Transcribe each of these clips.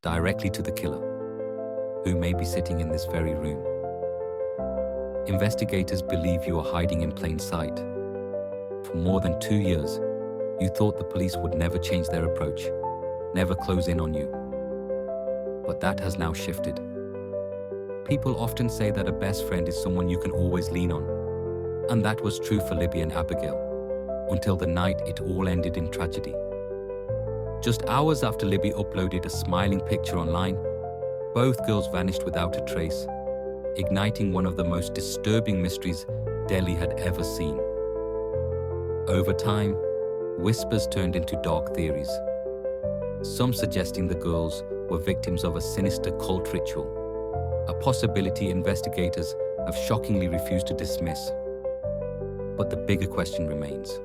directly to the killer, who may be sitting in this very room. Investigators believe you are hiding in plain sight. For more than 2 years, you thought the police would never change their approach, never close in on you. But that has now shifted. People often say that a best friend is someone you can always lean on. And that was true for Libby and Abigail, until the night it all ended in tragedy. Just hours after Libby uploaded a smiling picture online, both girls vanished without a trace, igniting one of the most disturbing mysteries Delhi had ever seen. Over time, whispers turned into dark theories, some suggesting the girls were victims of a sinister cult ritual, a possibility investigators have shockingly refused to dismiss. But the bigger question remains.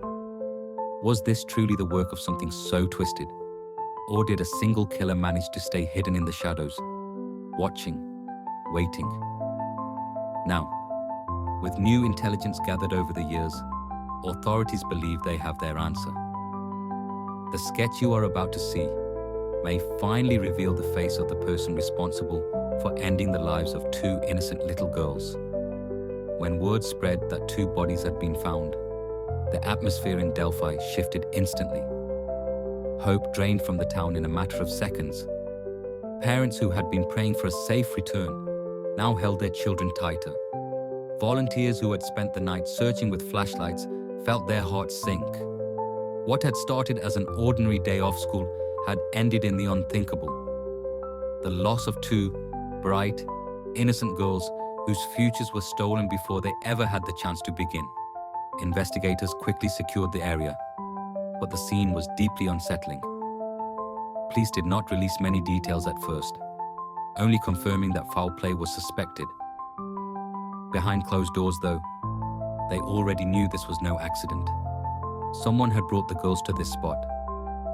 Was this truly the work of something so twisted? Or did a single killer manage to stay hidden in the shadows, watching, waiting? Now, with new intelligence gathered over the years, authorities believe they have their answer. The sketch you are about to see may finally reveal the face of the person responsible for ending the lives of 2 innocent little girls. When word spread that 2 bodies had been found, the atmosphere in Delphi shifted instantly. Hope drained from the town in a matter of seconds. Parents who had been praying for a safe return now held their children tighter. Volunteers who had spent the night searching with flashlights felt their hearts sink. What had started as an ordinary day off school had ended in the unthinkable. The loss of 2 bright, innocent girls whose futures were stolen before they ever had the chance to begin. Investigators quickly secured the area, but the scene was deeply unsettling. Police did not release many details at first, only confirming that foul play was suspected. Behind closed doors, though, they already knew this was no accident. Someone had brought the girls to this spot,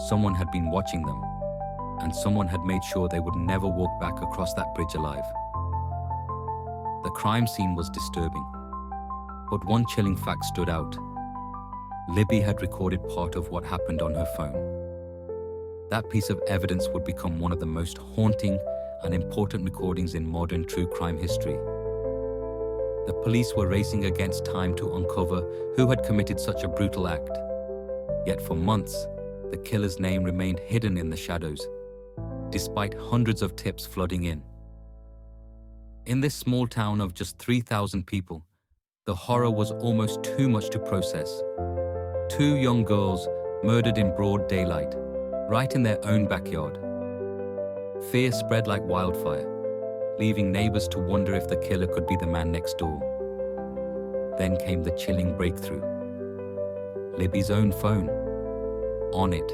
someone had been watching them, and someone had made sure they would never walk back across that bridge alive. The crime scene was disturbing, but one chilling fact stood out. Libby had recorded part of what happened on her phone. That piece of evidence would become one of the most haunting and important recordings in modern true crime history. The police were racing against time to uncover who had committed such a brutal act. Yet for months, the killer's name remained hidden in the shadows, despite hundreds of tips flooding in. In this small town of just 3,000 people, the horror was almost too much to process. 2 young girls murdered in broad daylight, right in their own backyard. Fear spread like wildfire, leaving neighbors to wonder if the killer could be the man next door. Then came the chilling breakthrough. Libby's own phone. On it,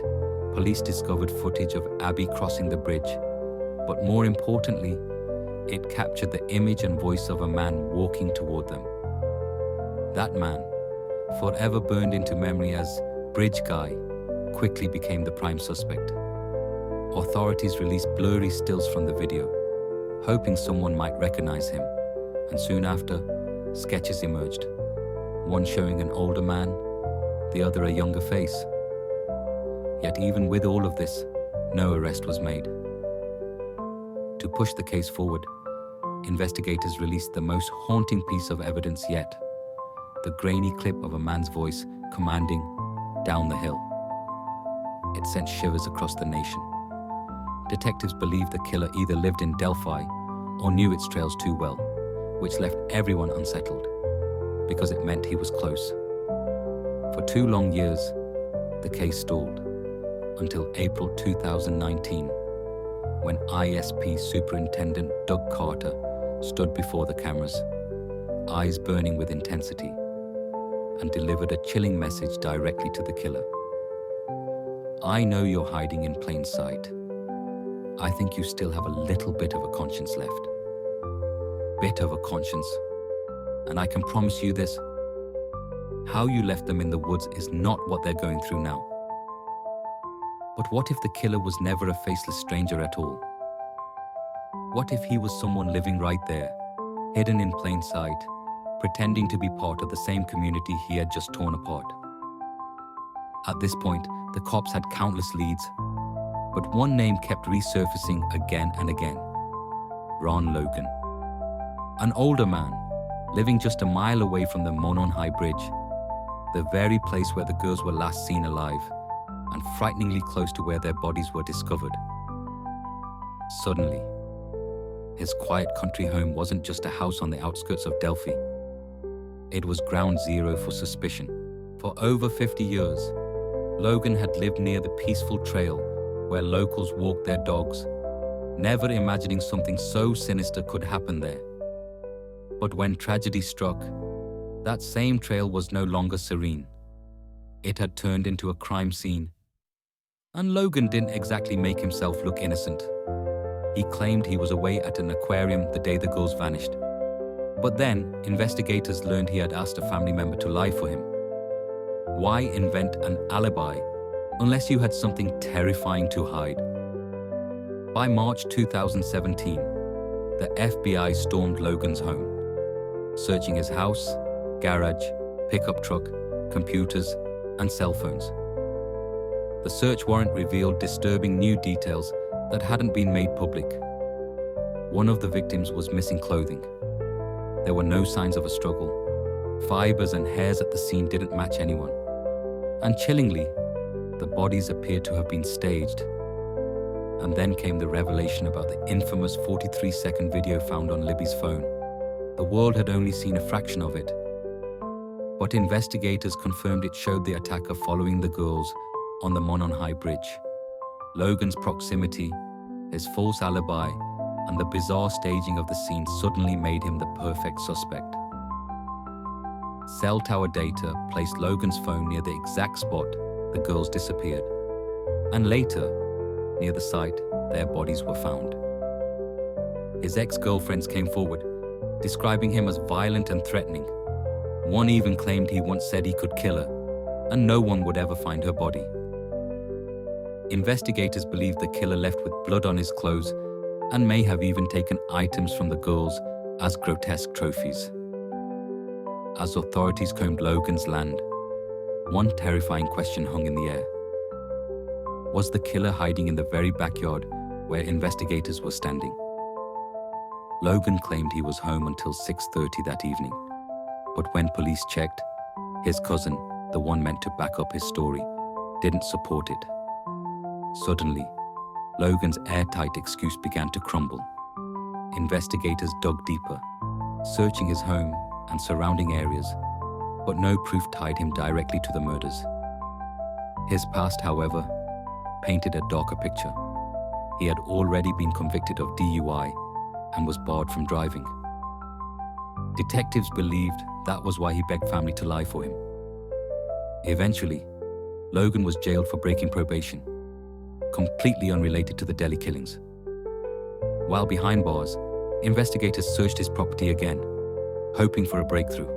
police discovered footage of Abby crossing the bridge, but more importantly, it captured the image and voice of a man walking toward them. That man, forever burned into memory as Bridge Guy, quickly became the prime suspect. Authorities released blurry stills from the video, hoping someone might recognize him, and soon after, sketches emerged, one showing an older man, the other a younger face. Yet even with all of this, no arrest was made. To push the case forward, investigators released the most haunting piece of evidence yet, the grainy clip of a man's voice commanding, "Down the hill." It sent shivers across the nation. Detectives believed the killer either lived in Delphi or knew its trails too well, which left everyone unsettled, because it meant he was close. For 2 long years, the case stalled, until April 2019, when ISP Superintendent Doug Carter stood before the cameras, eyes burning with intensity, and delivered a chilling message directly to the killer. "I know you're hiding in plain sight. I think you still have a little bit of a conscience left. Bit of a conscience. And I can promise you this, how you left them in the woods is not what they're going through now." But what if the killer was never a faceless stranger at all? What if he was someone living right there, hidden in plain sight, pretending to be part of the same community he had just torn apart? At this point, the cops had countless leads. But one name kept resurfacing again and again: Ron Logan. An older man, living just a mile away from the Monon High Bridge, the very place where the girls were last seen alive, and frighteningly close to where their bodies were discovered. Suddenly, his quiet country home wasn't just a house on the outskirts of Delphi. It was ground zero for suspicion. For over 50 years, Logan had lived near the peaceful trail where locals walked their dogs, never imagining something so sinister could happen there. But when tragedy struck, that same trail was no longer serene. It had turned into a crime scene. And Logan didn't exactly make himself look innocent. He claimed he was away at an aquarium the day the girls vanished. But then, investigators learned he had asked a family member to lie for him. Why invent an alibi unless you had something terrifying to hide? By March 2017, the FBI stormed Logan's home, searching his house, garage, pickup truck, computers, and cell phones. The search warrant revealed disturbing new details that hadn't been made public. One of the victims was missing clothing. There were no signs of a struggle. Fibers and hairs at the scene didn't match anyone. And chillingly, the bodies appeared to have been staged. And then came the revelation about the infamous 43-second video found on Libby's phone. The world had only seen a fraction of it. But investigators confirmed it showed the attacker following the girls on the Monon High Bridge. Logan's proximity, his false alibi, and the bizarre staging of the scene suddenly made him the perfect suspect. Cell tower data placed Logan's phone near the exact spot the girls disappeared, and later, near the site their bodies were found. His ex-girlfriends came forward, describing him as violent and threatening. One even claimed he once said he could kill her, and no one would ever find her body. Investigators believe the killer left with blood on his clothes and may have even taken items from the girls as grotesque trophies. As authorities combed Logan's land, one terrifying question hung in the air. Was the killer hiding in the very backyard where investigators were standing? Logan claimed he was home until 6:30 that evening, but when police checked, his cousin, the one meant to back up his story, didn't support it. Suddenly, Logan's airtight excuse began to crumble. Investigators dug deeper, searching his home and surrounding areas, but no proof tied him directly to the murders. His past, however, painted a darker picture. He had already been convicted of DUI and was barred from driving. Detectives believed that was why he begged family to lie for him. Eventually, Logan was jailed for breaking probation, completely unrelated to the Delhi killings. While behind bars, investigators searched his property again, hoping for a breakthrough.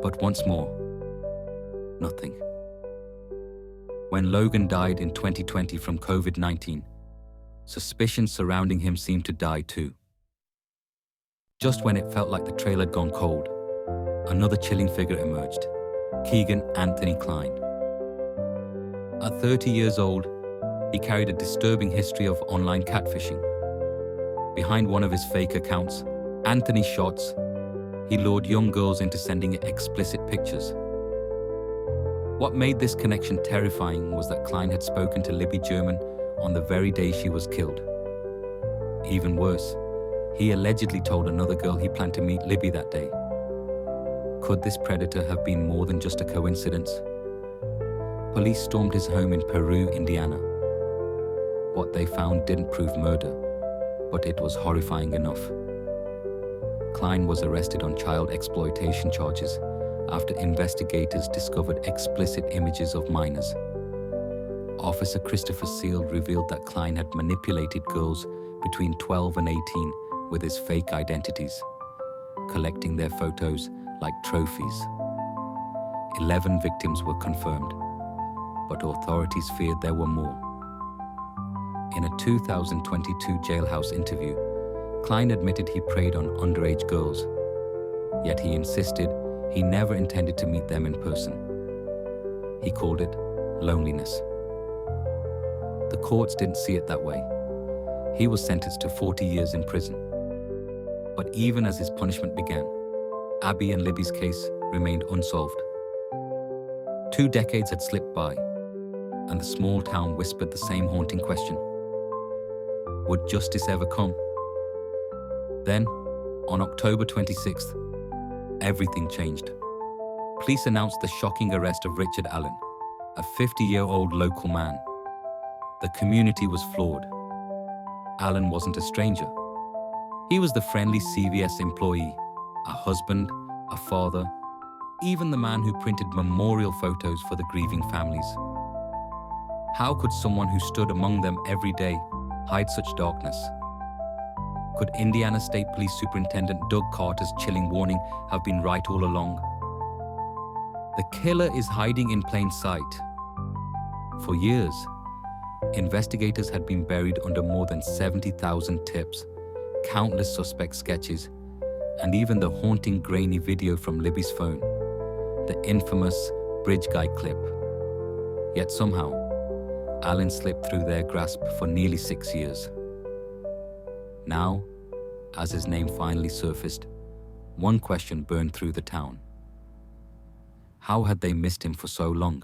But once more, nothing. When Logan died in 2020 from COVID-19, suspicions surrounding him seemed to die too. Just when it felt like the trail had gone cold, another chilling figure emerged: Keegan Anthony Klein. At 30 years old, he carried a disturbing history of online catfishing. Behind one of his fake accounts, Anthony Shots, he lured young girls into sending explicit pictures. What made this connection terrifying was that Klein had spoken to Libby German on the very day she was killed. Even worse, he allegedly told another girl he planned to meet Libby that day. Could this predator have been more than just a coincidence? Police stormed his home in Peru, Indiana. What they found didn't prove murder, but it was horrifying enough. Klein was arrested on child exploitation charges after investigators discovered explicit images of minors. Officer Christopher Seal revealed that Klein had manipulated girls between 12 and 18 with his fake identities, collecting their photos like trophies. 11 victims were confirmed, but authorities feared there were more. In a 2022 jailhouse interview, Klein admitted he preyed on underage girls, yet he insisted he never intended to meet them in person. He called it loneliness. The courts didn't see it that way. He was sentenced to 40 years in prison. But even as his punishment began, Abby and Libby's case remained unsolved. 2 decades had slipped by, and the small town whispered the same haunting question. Would justice ever come? Then, on October 26th, everything changed. Police announced the shocking arrest of Richard Allen, a 50-year-old local man. The community was floored. Allen wasn't a stranger. He was the friendly CVS employee, a husband, a father, even the man who printed memorial photos for the grieving families. How could someone who stood among them every day hide such darkness? Could Indiana State Police Superintendent Doug Carter's chilling warning have been right all along? The killer is hiding in plain sight. For years, investigators had been buried under more than 70,000 tips, countless suspect sketches, and even the haunting grainy video from Libby's phone, the infamous bridge guy clip. Yet somehow, Allen slipped through their grasp for nearly 6 years. Now, as his name finally surfaced, one question burned through the town. How had they missed him for so long?